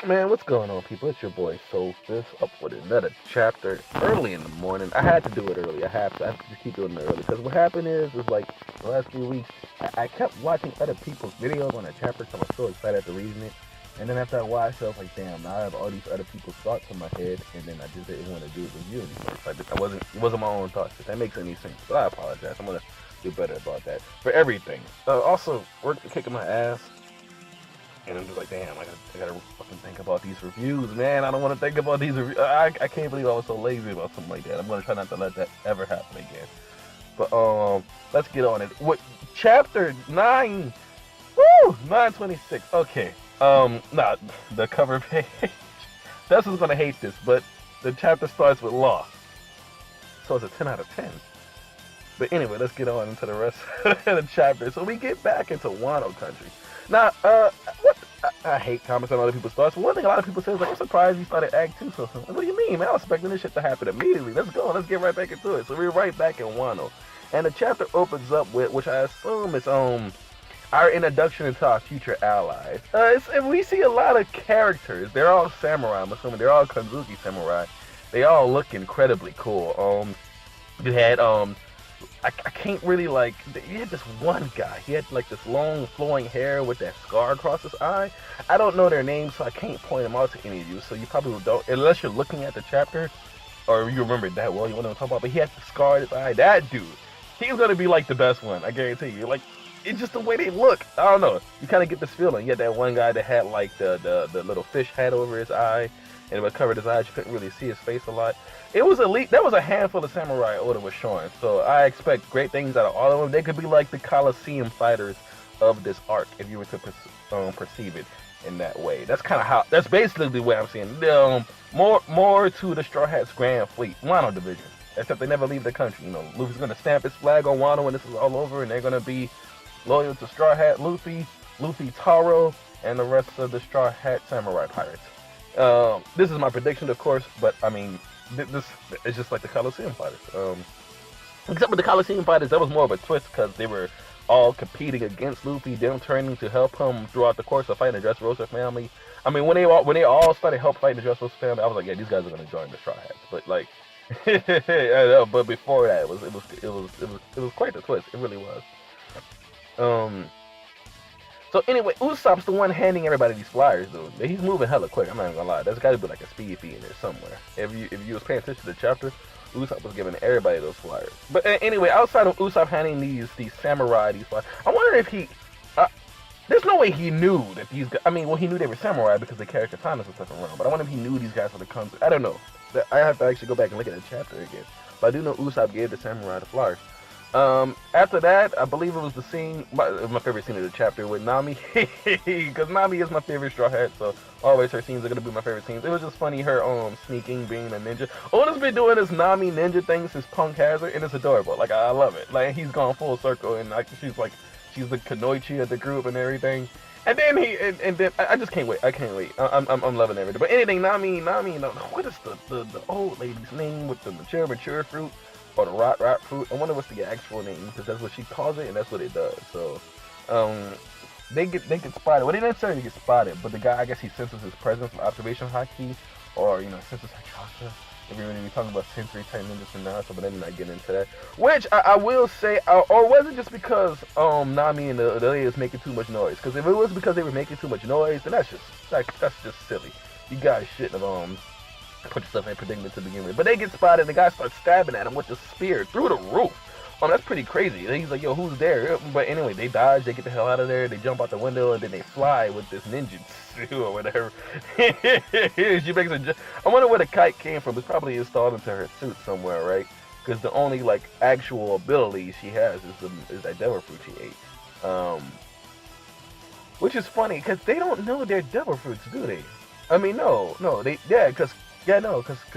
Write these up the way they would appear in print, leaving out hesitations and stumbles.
Man, what's going on, people? It's your boy Solstice up with another chapter early in the morning. I had to do it early. I have to just keep doing it early because what happened is like the last few weeks, I kept watching other people's videos on that chapter because I was so excited to reading it. And then after I watched, I was like, damn, now I have all these other people's thoughts in my head, and then I just didn't want to do it with you anymore. So it wasn't my own thoughts. If that makes any sense, but I apologize. I'm gonna do better about that for everything. Also, work kicking my ass. And I'm just like, damn, I gotta fucking think about these reviews, man. I don't want to think about these reviews. I can't believe I was so lazy about something like that. I'm gonna try not to let that ever happen again. But let's get on it. What chapter 9? Woo, 926. Okay. Nah, the cover page. Dustin's gonna hate this, but the chapter starts with law, so it's a 10 out of 10. But anyway, let's get on into the rest of the chapter. So we get back into Wano country. Now, what? I hate comments on other people's thoughts. One thing a lot of people say is like, I'm surprised you started Act 2 so soon. What do you mean, man? I was expecting this shit to happen immediately. Let's go. Let's get right back into it. So we're right back in Wano. And the chapter opens up with, which I assume is our introduction into our future allies. And we see a lot of characters. They're all samurai. I'm assuming they're all Kanzuki samurai. They all look incredibly cool. You had I can't really like. You had this one guy. He had like this long flowing hair with that scar across his eye. I don't know their names, so I can't point them out to any of you. So you probably don't, unless you're looking at the chapter or you remember it that well. You want to talk about, but he had the scar in his eye. That dude, he's gonna be like the best one. I guarantee you. Like it's just the way they look. I don't know. You kind of get this feeling. You had that one guy that had like the little fish hat over his eye, and it covered his eyes. You couldn't really see his face a lot. It was elite. That was a handful of samurai Oda was showing. So I expect great things out of all of them. They could be like the Colosseum fighters of this arc, if you were to perceive it in that way. That's kind of how. That's basically the way I'm seeing. More to the Straw Hats Grand Fleet, Wano division. Except they never leave the country. You know, Luffy's gonna stamp his flag on Wano when this is all over, and they're gonna be loyal to Straw Hat Luffy, Luffy Taro, and the rest of the Straw Hat Samurai pirates. This is my prediction, of course, but I mean, this is just like the Coliseum fighters. Except with the Coliseum fighters, that was more of a twist because they were all competing against Luffy, them turning to help him throughout the course of fighting the Dressrosa family. I mean, when they all started help fighting the Dressrosa family, I was like, yeah, these guys are gonna join the Straw Hats. But like, but before that, it was quite the twist. It really was. Um, So anyway, Usopp's the one handing everybody these flyers, dude. He's moving hella quick. I'm not even gonna lie. There's got to be like a speed feed in there somewhere. If you was paying attention to the chapter, Usopp was giving everybody those flyers. But anyway, outside of Usopp handing these samurai these flyers, I wonder if he. There's no way he knew that these guys. I mean, well, he knew they were samurai because they carried katanas and stuff around. But I wonder if he knew these guys were the Kanzu. I don't know. I have to actually go back and look at the chapter again. But I do know Usopp gave the samurai the flyers. After that, I believe it was the scene, my favorite scene of the chapter with Nami, because Nami is my favorite Straw Hat, so always her scenes are gonna be my favorite scenes. It was just funny her sneaking, being a ninja. Oda's been doing this Nami ninja thing since Punk has her, and it's adorable. Like I love it. Like he's gone full circle, and like she's the Kanoichi of the group and everything. And then and then I just can't wait. I can't wait. I'm loving everything. But anything Nami, what is the old lady's name with the mature fruit? Or the rot fruit. I wonder what's the actual name because that's what she calls it and that's what it does. So, they get spotted. Well, they didn't necessarily get spotted, but the guy, I guess he senses his presence with observation haki, or senses her chakra. If you're going to be talking about sensory type ninjas and now, so but let me not get into that. Which I will say, or was it just because Nami and the lady is making too much noise? Because if it was because they were making too much noise, then that's just silly. You guys shouldn't have put yourself in a predicament to begin with. But they get spotted and the guy starts stabbing at him with the spear through the roof. That's pretty crazy. And he's like, yo, who's there? But anyway, they dodge, they get the hell out of there, they jump out the window, and then they fly with this ninjutsu or whatever. She makes I wonder where the kite came from. It's probably installed into her suit somewhere, right? Because the only like actual ability she has is that devil fruit she ate. Which is funny because they don't know they're devil fruits, do they? I mean, no, because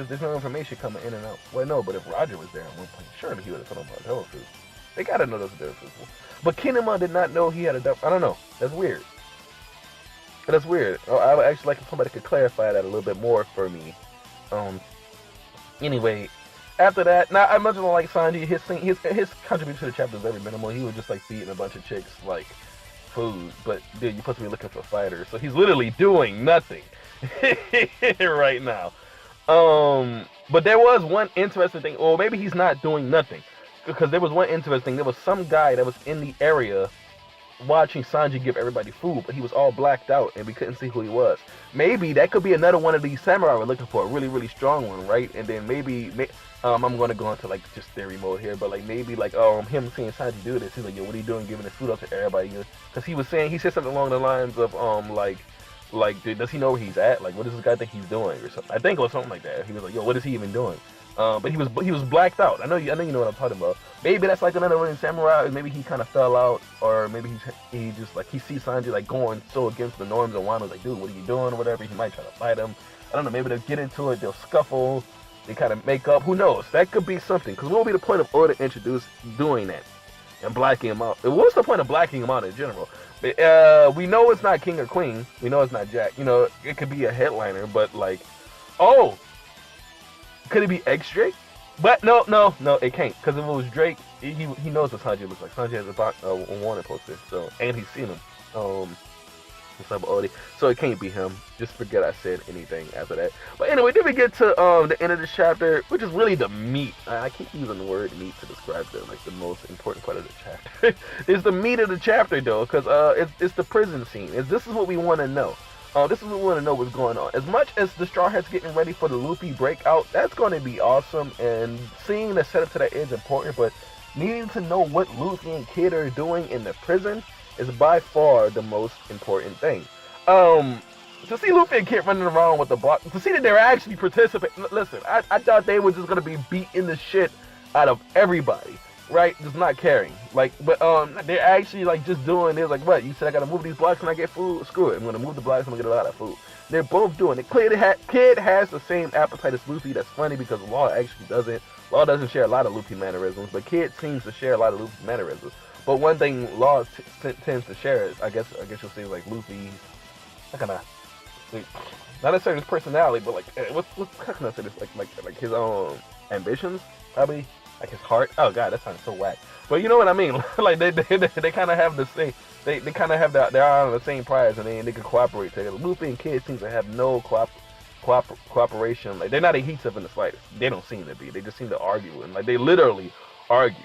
there's no information coming in and out. Well, no, but if Roger was there at one point, surely he would have told him about devil fruit. They gotta know those are devil fruits. But Kinema did not know he had a devil. I don't know. That's weird. That's weird. I would actually like if somebody could clarify that a little bit more for me. Anyway, after that, now I much like Sanji. His contribution to the chapter is very minimal. He was just like beating a bunch of chicks, like food, but dude, you're supposed to be looking for fighters, so he's literally doing nothing right now. But there was one interesting thing, or maybe he's not doing nothing, because there was one interesting. There was some guy that was in the area watching Sanji give everybody food, but he was all blacked out and we couldn't see who he was. Maybe that could be another one of these samurai we're looking for, a really, really strong one, right? And then maybe, I'm gonna go into like just theory mode here, but like maybe like him seeing Sanji do this, he's like, yo, what are you doing giving this food out to everybody? Because he said something along the lines of dude, does he know where he's at? Like, what does this guy think he's doing or something? I think it was something like that. He was like, yo, what is he even doing? But he was blacked out. I know you know what I'm talking about. Maybe that's like another running samurai. Maybe he kind of fell out, or maybe he just like he sees Sanji like going so against the norms, and Wano's like, dude, what are you doing or whatever. He might try to fight him. I don't know. Maybe they'll get into it. They'll scuffle. They kind of make up. Who knows? That could be something. Because what would be the point of Oda introduce doing that and blacking him out? What's the point of blacking him out in general? We know it's not King or Queen. We know it's not Jack. You know, it could be a headliner, but like, oh. Could it be X Drake? But no, it can't. Because if it was Drake, he knows what Sanji looks like. Sanji has a warning poster, so, and he's seen him. So it can't be him. Just forget I said anything after that. But anyway, then we get to the end of the chapter, which is really the meat. I keep using the word meat to describe the most important part of the chapter. It's the meat of the chapter though, because it's the prison scene. This is what we want to know. This is what we want to know what's going on. As much as the Straw Hats getting ready for the Luffy breakout, that's going to be awesome. And seeing the setup to that is important, but needing to know what Luffy and Kid are doing in the prison is by far the most important thing. To see Luffy and Kid running around with the block, to see that they're actually participating. Listen, I thought they were just going to be beating the shit out of everybody. Right, just not caring. Like, but they're actually like just doing. They're like, what? You said I gotta move these blocks and I get food. Screw it. I'm gonna move the blocks. I'm gonna get a lot of food. They're both doing it. Clearly, Kid has the same appetite as Luffy. That's funny because Law actually doesn't. Law doesn't share a lot of Luffy mannerisms, but Kid seems to share a lot of Luffy mannerisms. But one thing Law tends to share is, I guess you'll say like Luffy's, not necessarily his personality, but like how can I say this? Like his ambitions, probably. Like his heart. Oh god, that sounds so whack. But you know what I mean. Like they kind of have the same. They kind of have they're on the same prize and they can cooperate together. Luffy and Kid seem to have no cooperation. Like they're not adhesive in the slightest. They don't seem to be. They just seem to argue and like they literally argue.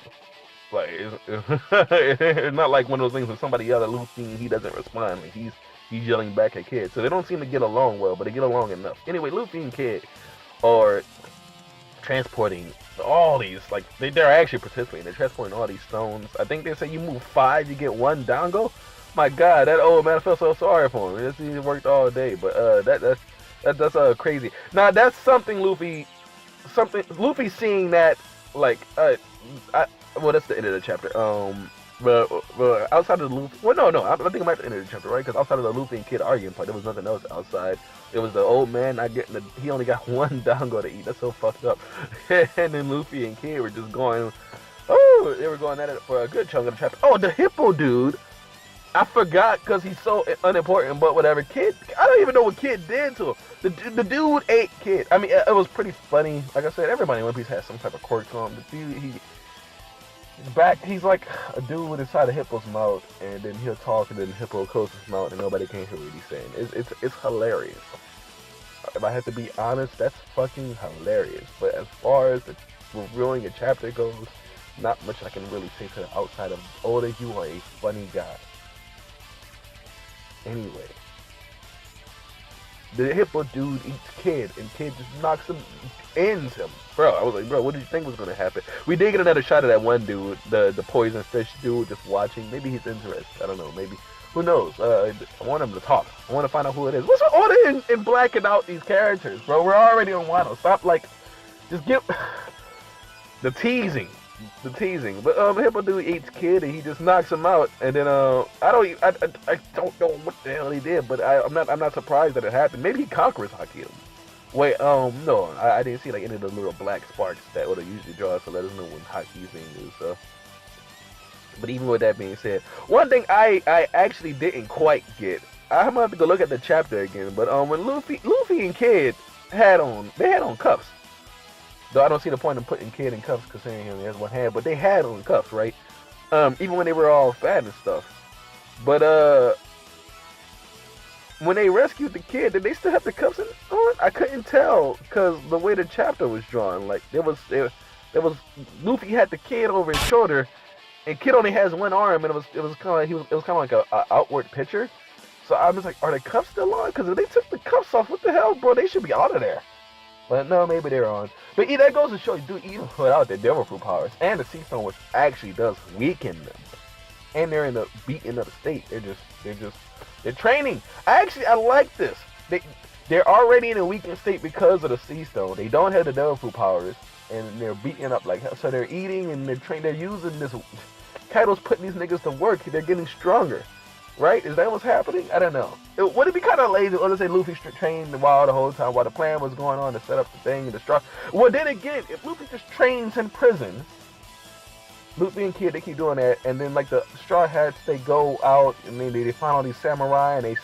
Like it's not like one of those things when somebody yells at Luffy and he doesn't respond. Like he's yelling back at Kid. So they don't seem to get along well, but they get along enough. Anyway, Luffy and Kid are transporting all these, like they're actually participating. They're transporting all these stones. I think they say you move 5, you get 1 dango. My God, that old man, I felt so sorry for him. He worked all day, but that's crazy. Now that's something Luffy seeing that like well that's the end of the chapter. But outside of the Luffy, well no, I think I'm at the end of the chapter, right? Because outside of the Luffy and Kid arguing part, there was nothing else outside. It was the old man not getting he only got 1 dango to eat. That's so fucked up. And then Luffy and Kid were just going, they were going at it for a good chunk of the chapter. Oh, the hippo dude, I forgot because he's so unimportant. But whatever, Kid, I don't even know what Kid did to him. The dude ate Kid. I mean, it was pretty funny. Like I said, everybody in One Piece has some type of quirk to him. The dude, he's like a dude with inside a hippo's mouth, and then he'll talk, and then the hippo closes his mouth, and nobody can hear what he's saying. It's hilarious. If I have to be honest, that's fucking hilarious. But as far as reviewing a chapter goes, not much I can really say to the outside of Oda. You are a funny guy. Anyway, the hippo dude eats Kid, and Kid just knocks him, ends him. Bro, I was like, bro, what did you think was going to happen? We did get another shot of that one dude, the poison fish dude, just watching. Maybe he's interested. I don't know. Maybe. Who knows? I want him to talk. I want to find out who it is. What's with Oda in blacking out these characters, bro? We're already on Wano. Stop, just get the teasing. But hippo dude eats Kid, and he just knocks him out. And then I don't know what the hell he did, but I'm not surprised that it happened. Maybe he conquers Haki him. Wait, no, I didn't see like any of the little black sparks that Oda usually draws to let us know when Haki's being used. But even with that being said, one thing I actually didn't quite get, I'm gonna have to go look at the chapter again. But when Luffy and Kid had on cuffs. Though I don't see the point in putting Kid in cuffs because he only has one hand, but they had on cuffs, right? Even when they were all fat and stuff. But when they rescued the kid, did they still have the cuffs on? I couldn't tell because the way the chapter was drawn, like there was Luffy had the kid over his shoulder, and kid only has one arm, and it was kind of like it was kind of like a outward picture. So I was like, are the cuffs still on? Because if they took the cuffs off, what the hell, bro? They should be out of there. But no, maybe they're on. But that goes to show you, dude, even without their devil fruit powers and the sea stone, which actually does weaken them, and they're in the beaten up state. They're training. I like this. They're already in a weakened state because of the sea stone. They don't have the devil fruit powers, and they're beaten up like hell. So they're eating and they're using this. Kaido's putting these niggas to work. They're getting stronger. Right? Is that what's happening? I don't know. Would it be kind of lazy or to say Luffy trained the whole time while the plan was going on to set up the thing and the straw? Well, then again, if Luffy just trains in prison, Luffy and Kid, they keep doing that, and then like the Straw Hats, they go out and then they find all these samurai and they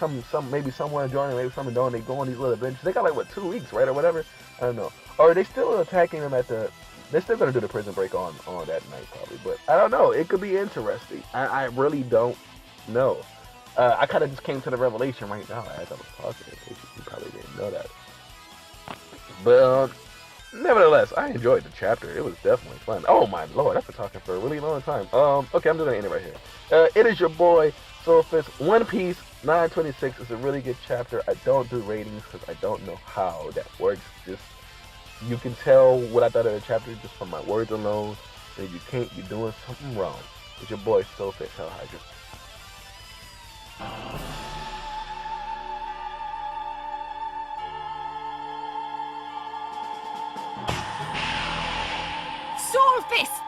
maybe someone join them, maybe someone don't. They go on these little adventures. They got like what 2 weeks, right, or whatever. I don't know. Or are they still attacking them at the? They're still gonna do the prison break on that night probably, but I don't know. It could be interesting. I really don't know. I kind of just came to the revelation right now as I was talking. You probably didn't know that. But nevertheless, I enjoyed the chapter. It was definitely fun. Oh my lord, I've been talking for a really long time. Okay, I'm just gonna end it right here. It is your boy Soulfist. One Piece 926 is a really good chapter. I don't do ratings because I don't know how that works. Just you can tell what I thought of the chapter just from my words alone. And if you can't, you're doing something wrong. It's your boy Soulfist Hell Hydra. Swordfist!